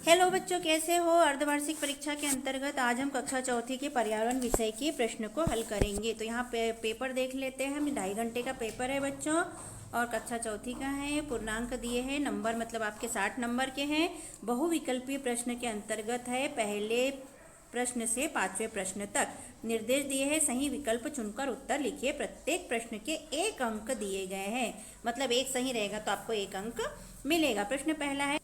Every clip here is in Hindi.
हेलो बच्चों, कैसे हो। अर्धवार्षिक परीक्षा के अंतर्गत आज हम कक्षा चौथी के पर्यावरण विषय के प्रश्न को हल करेंगे। तो यहाँ पे पेपर देख लेते हैं। हम 2.5 घंटे का पेपर है बच्चों, और कक्षा चौथी का है। पूर्णांक दिए हैं, नंबर मतलब आपके 60 नंबर के हैं। बहुविकल्पीय प्रश्न के अंतर्गत है पहले प्रश्न से 5वें प्रश्न तक। निर्देश दिए हैं, सही विकल्प चुनकर उत्तर लिखिए। प्रत्येक प्रश्न के 1 अंक दिए गए हैं, मतलब एक सही रहेगा तो आपको 1 अंक मिलेगा। प्रश्न पहला है,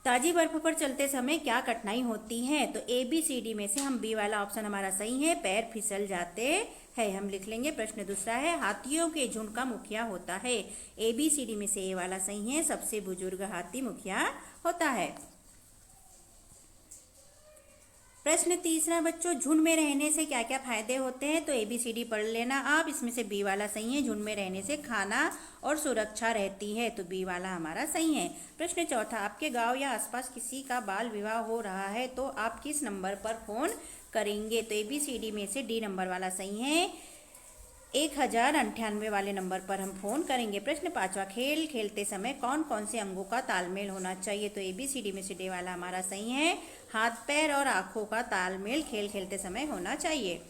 ताजी बर्फ पर चलते समय क्या कठिनाई होती है। तो ABCD में से हम बी वाला ऑप्शन हमारा सही है, पैर फिसल जाते हैं, हम लिख लेंगे। प्रश्न दूसरा है, हाथियों के झुंड का मुखिया होता है। ABCD में से ए वाला सही है, सबसे बुजुर्ग हाथी मुखिया होता है। प्रश्न तीसरा बच्चों, झुंड में रहने से क्या क्या फायदे होते हैं। तो ABCD पढ़ लेना आप। इसमें से बी वाला सही है, झुंड में रहने से खाना और सुरक्षा रहती है, तो बी वाला हमारा सही है। प्रश्न चौथा, आपके गांव या आसपास किसी का बाल विवाह हो रहा है तो आप किस नंबर पर फोन करेंगे। तो ABCD में से डी नंबर वाला सही है, 1098 वाले नंबर पर हम फोन करेंगे। प्रश्न पांचवा, खेल खेलते समय कौन कौन से अंगों का तालमेल होना चाहिए। तो ABCD में से डी वाला हमारा सही है, हाथ पैर और आंखों का तालमेल खेल खेलते समय होना चाहिए।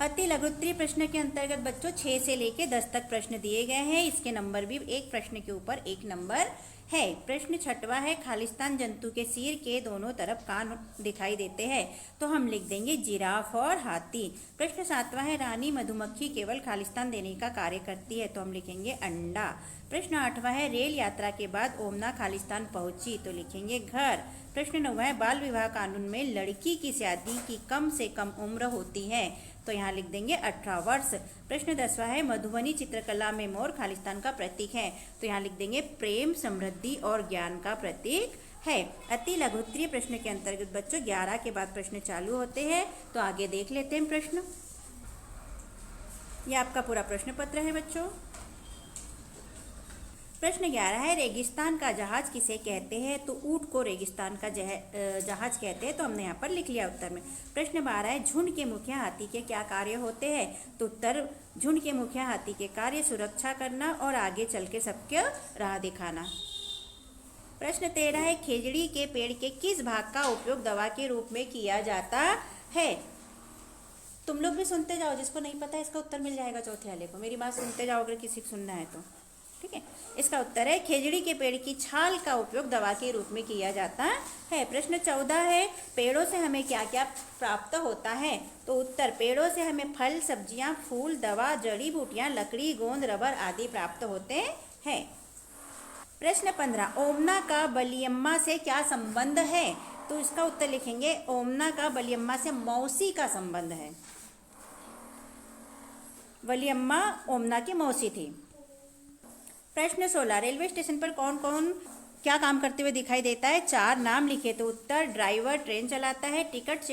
अति लघुत्तरीय प्रश्न के अंतर्गत बच्चों 6 से लेकर 10 तक प्रश्न दिए गए हैं। इसके नंबर भी एक प्रश्न के ऊपर 1 नंबर है। प्रश्न छठवा है, खालिस्तान जंतु के सिर के दोनों तरफ कान दिखाई देते हैं, तो हम लिख देंगे जिराफ और हाथी। प्रश्न सातवां है, रानी मधुमक्खी केवल खालिस्तान देने का कार्य करती है, तो हम लिखेंगे अंडा। प्रश्न आठवां है, रेल यात्रा के बाद ओमना खालिस्तान पहुंची, तो लिखेंगे घर। प्रश्न नौवां है, बाल विवाह कानून में लड़की की शादी की कम से कम उम्र होती है, तो यहाँ लिख देंगे 18 वर्ष। प्रश्न 10वां है, मधुबनी चित्रकला में मोर खालिस्तान का प्रतीक है, तो यहाँ लिख देंगे प्रेम, समृद्धि और ज्ञान का प्रतीक है। अति लघुत्तरीय प्रश्न के अंतर्गत बच्चों 11 के बाद प्रश्न चालू होते हैं, तो आगे देख लेते हैं प्रश्न। यह आपका पूरा प्रश्न पत्र है बच्चों। प्रश्न 11 है, रेगिस्तान का जहाज किसे कहते हैं। तो ऊंट को रेगिस्तान का जहाज कहते हैं, तो हमने यहाँ पर लिख लिया उत्तर में। प्रश्न 12 है, झुंड के मुखिया हाथी के क्या कार्य होते हैं। तो उत्तर, झुंड के मुखिया हाथी के कार्य सुरक्षा करना और आगे चल के सबके राह दिखाना। प्रश्न 13 है, खेजड़ी के पेड़ के किस भाग का उपयोग दवा के रूप में किया जाता है। तुम लोग भी सुनते जाओ, जिसको नहीं पता इसका उत्तर मिल जाएगा चौथे वाले को। मेरी बात सुनते जाओ अगर किसी को सुनना है तो, ठीक है। इसका उत्तर है, खेजड़ी के पेड़ की छाल का उपयोग दवा के रूप में किया जाता है। प्रश्न 14 है, पेड़ों से हमें क्या क्या प्राप्त होता है। तो उत्तर, पेड़ों से हमें फल, सब्जियां, फूल, दवा, जड़ी बूटियां, लकड़ी, गोंद, रबर आदि प्राप्त होते हैं। प्रश्न 15, ओमना का बलियम्मा से क्या संबंध है। तो इसका उत्तर लिखेंगे, ओमना का बलियम्मा से मौसी का संबंध है। बलियम्मा ओमना की मौसी थी। प्रश्न 16, रेलवे स्टेशन पर कौन कौन क्या काम करते हुए दिखाई देता है। 4 नाम लिखे। तो उत्तर, ड्राइवर ट्रेन चलाता है, टिकट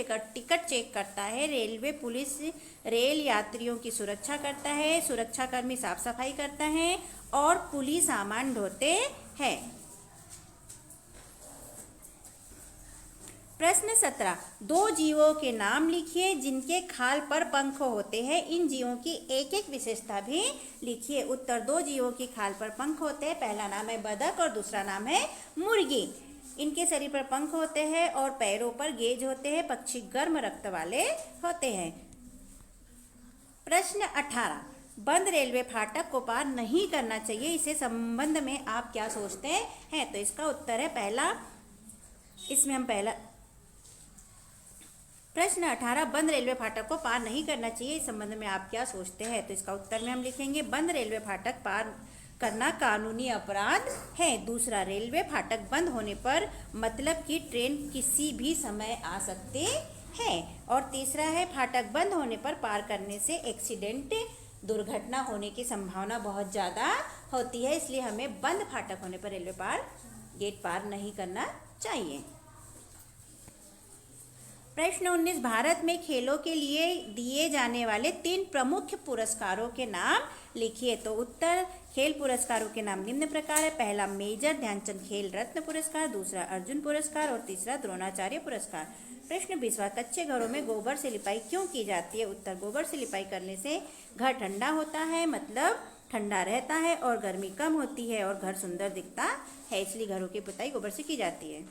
चेक करता है, रेलवे पुलिस रेल यात्रियों की सुरक्षा करता है, सुरक्षाकर्मी साफ सफाई करता है, और पुलिस सामान ढोते हैं। प्रश्न 17, 2 जीवों के नाम लिखिए जिनके खाल पर पंख होते हैं। इन जीवों की एक एक विशेषता भी लिखिए। उत्तर, 2 जीवों की खाल पर पंख होते हैं। पहला नाम है बतख और दूसरा नाम है मुर्गी। इनके शरीर पर पंख होते हैं और पैरों पर गेज होते हैं। पक्षी गर्म रक्त वाले होते हैं। प्रश्न 18, बंद रेलवे फाटक को पार नहीं करना चाहिए, इसे संबंध में आप क्या सोचते हैं। तो इसका उत्तर है पहला, इसमें हम पहला प्रश्न 18, बंद रेलवे फाटक को पार नहीं करना चाहिए, इस संबंध में आप क्या सोचते हैं। तो इसका उत्तर में हम लिखेंगे, बंद रेलवे फाटक पार करना कानूनी अपराध है। दूसरा, रेलवे फाटक बंद होने पर मतलब कि ट्रेन किसी भी समय आ सकती है। और तीसरा है, फाटक बंद होने पर पार करने से एक्सीडेंट, दुर्घटना होने की संभावना बहुत ज़्यादा होती है, इसलिए हमें बंद फाटक होने पर रेलवे गेट पार नहीं करना चाहिए। प्रश्न 19, भारत में खेलों के लिए दिए जाने वाले 3 प्रमुख पुरस्कारों के नाम लिखिए। तो उत्तर, खेल पुरस्कारों के नाम निम्न प्रकार है। पहला, मेजर ध्यानचंद खेल रत्न पुरस्कार, दूसरा अर्जुन पुरस्कार और तीसरा द्रोणाचार्य पुरस्कार। प्रश्न 20, कच्चे घरों में गोबर से लिपाई क्यों की जाती है। उत्तर, गोबर से लिपाई करने से घर ठंडा होता है, मतलब ठंडा रहता है और गर्मी कम होती है और घर सुंदर दिखता है, इसलिए घरों की पुताई गोबर से की जाती है।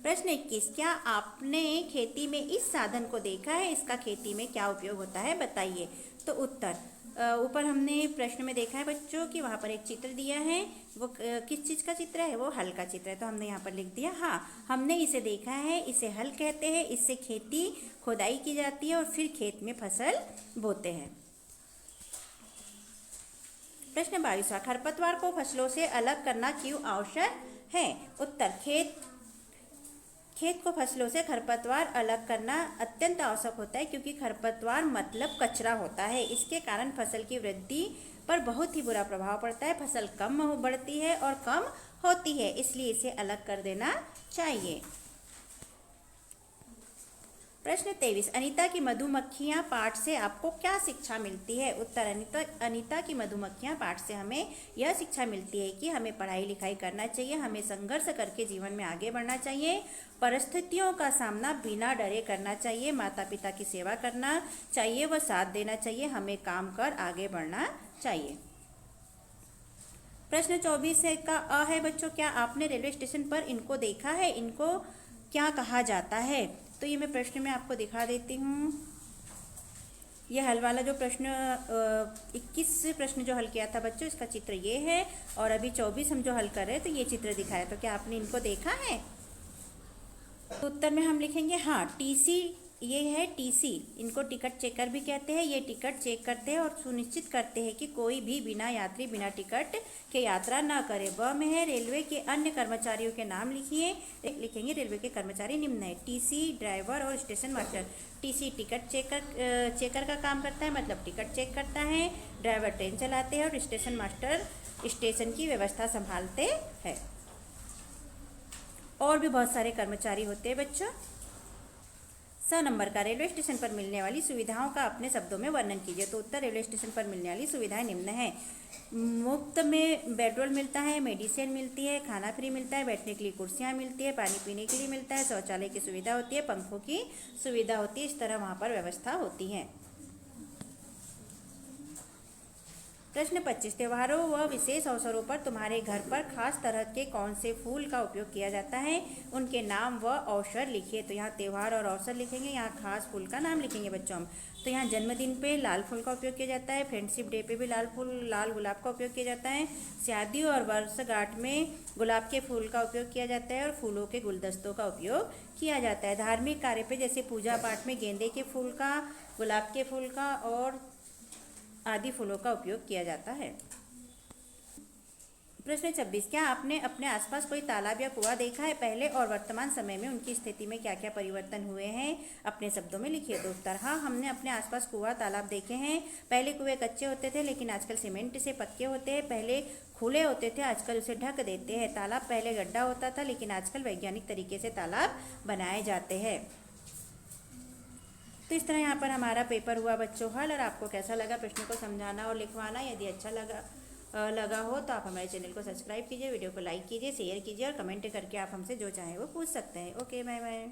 प्रश्न 21, क्या आपने खेती में इस साधन को देखा है? इसका खेती में क्या उपयोग होता है, बताइए। तो उत्तर, ऊपर हमने प्रश्न में देखा है बच्चों कि वहाँ पर एक चित्र दिया है, वो किस चीज़ का चित्र है? वो हल का चित्र है, तो हमने यहाँ पर लिख दिया हाँ, हमने इसे देखा है, इसे हल कहते हैं, इससे खेती खुदाई की जाती है और फिर खेत में फसल बोते हैं। प्रश्न 22, खरपतवार को फसलों से अलग करना क्यों आवश्यक है? उत्तर, खेत को फसलों से खरपतवार अलग करना अत्यंत आवश्यक होता है, क्योंकि खरपतवार मतलब कचरा होता है। इसके कारण फसल की वृद्धि पर बहुत ही बुरा प्रभाव पड़ता है, फसल कम बढ़ती है और कम होती है, इसलिए इसे अलग कर देना चाहिए। प्रश्न 23, अनीता की मधुमक्खियां पाठ से आपको क्या शिक्षा मिलती है? उत्तर, अनीता की मधुमक्खियां पाठ से हमें यह शिक्षा मिलती है कि हमें पढ़ाई लिखाई करना चाहिए, हमें संघर्ष करके जीवन में आगे बढ़ना चाहिए, परिस्थितियों का सामना बिना डरे करना चाहिए, माता पिता की सेवा करना चाहिए व साथ देना चाहिए, हमें काम कर आगे बढ़ना चाहिए। प्रश्न 24 का अ है बच्चों, क्या आपने रेलवे स्टेशन पर इनको देखा है? इनको क्या कहा जाता है? तो ये मैं प्रश्न में आपको दिखा देती हूँ। ये हल वाला जो प्रश्न 21 प्रश्न जो हल किया था बच्चों, इसका चित्र ये है, और अभी 24 हम जो हल कर रहे हैं तो ये चित्र दिखाया। तो क्या आपने इनको देखा है? तो उत्तर में हम लिखेंगे हाँ, टीसी, ये है टीसी, इनको टिकट चेकर भी कहते हैं। ये टिकट चेक करते हैं और सुनिश्चित करते हैं कि कोई भी बिना यात्री बिना टिकट के यात्रा न करे। ब में है रेलवे के अन्य कर्मचारियों के नाम लिखेंगे। रेलवे के कर्मचारी निम्न है, टीसी, ड्राइवर और station master. TC ticket checker का काम करता है, मतलब टिकट चेक करता है। ड्राइवर ट्रेन चलाते हैं और स्टेशन मास्टर स्टेशन की व्यवस्था संभालते हैं। और भी बहुत सारे कर्मचारी होते हैं बच्चों। 100 नंबर का, रेलवे स्टेशन पर मिलने वाली सुविधाओं का अपने शब्दों में वर्णन कीजिए। तो उत्तर, रेलवे स्टेशन पर मिलने वाली सुविधाएं निम्न है। मुफ्त में पेट्रोल मिलता है, मेडिसिन मिलती है, खाना फ्री मिलता है, बैठने के लिए कुर्सियां मिलती है, पानी पीने के लिए मिलता है, शौचालय की सुविधा होती है, पंखों की सुविधा होती है। इस तरह वहाँ पर व्यवस्था होती है। प्रश्न 25, त्योहारों व विशेष अवसरों पर तुम्हारे घर पर खास तरह के कौन से फूल का उपयोग किया जाता है? उनके नाम व अवसर लिखिए। तो यहाँ त्योहार और अवसर लिखेंगे, यहाँ खास फूल का नाम लिखेंगे बच्चों हम। तो यहाँ जन्मदिन पे लाल फूल का उपयोग किया जाता है, फ्रेंडशिप डे पे भी लाल गुलाब का उपयोग किया जाता है, शादी और वर्षगांठ में गुलाब के फूल का उपयोग किया जाता है और फूलों के गुलदस्तों का उपयोग किया जाता है। धार्मिक कार्य पे जैसे पूजा पाठ में गेंदे के फूल का, गुलाब के फूल का और आदि फूलों का उपयोग किया जाता है। प्रश्न 26, क्या आपने अपने आसपास कोई तालाब या कुआं देखा है? पहले और वर्तमान समय में उनकी स्थिति में क्या क्या परिवर्तन हुए हैं, अपने शब्दों में लिखिए। तो उत्तर, हाँ, हमने अपने आसपास कुआं तालाब देखे हैं। पहले कुएं कच्चे होते थे, लेकिन आजकल सीमेंट से पक्के होते हैं। पहले खुले होते थे, आजकल उसे ढक देते हैं। तालाब पहले गड्ढा होता था, लेकिन आजकल वैज्ञानिक तरीके से तालाब बनाए जाते हैं। तो इस तरह यहाँ पर हमारा पेपर हुआ बच्चों हल। और आपको कैसा लगा प्रश्न को समझाना और लिखवाना? यदि अच्छा लगा हो तो आप हमारे चैनल को सब्सक्राइब कीजिए, वीडियो को लाइक कीजिए, शेयर कीजिए और कमेंट करके आप हमसे जो चाहें वो पूछ सकते हैं। Okay, bye bye.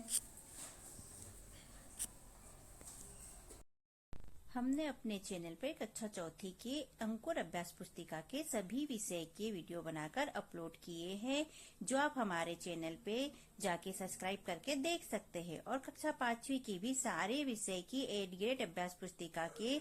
हमने अपने चैनल पर कक्षा चौथी की अंकुर अभ्यास पुस्तिका के सभी विषय के वीडियो बनाकर अपलोड किए हैं, जो आप हमारे चैनल पे जाके सब्सक्राइब करके देख सकते हैं। और कक्षा 5वीं की भी सारे विषय की 8 ग्रेड अभ्यास पुस्तिका के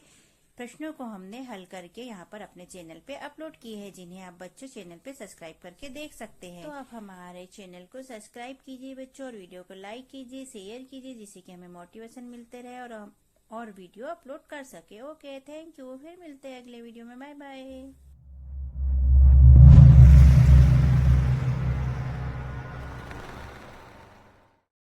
प्रश्नों को हमने हल करके यहाँ पर अपने चैनल पे अपलोड किए हैं, जिन्हें आप बच्चों चैनल पे सब्सक्राइब करके देख सकते हैं। तो आप हमारे चैनल को सब्सक्राइब कीजिए बच्चों, और वीडियो को लाइक कीजिए, शेयर कीजिए, जिससे कि हमें मोटिवेशन मिलते रहे और वीडियो अपलोड कर सके। Okay, thank you. फिर मिलते हैं अगले वीडियो में। Bye bye.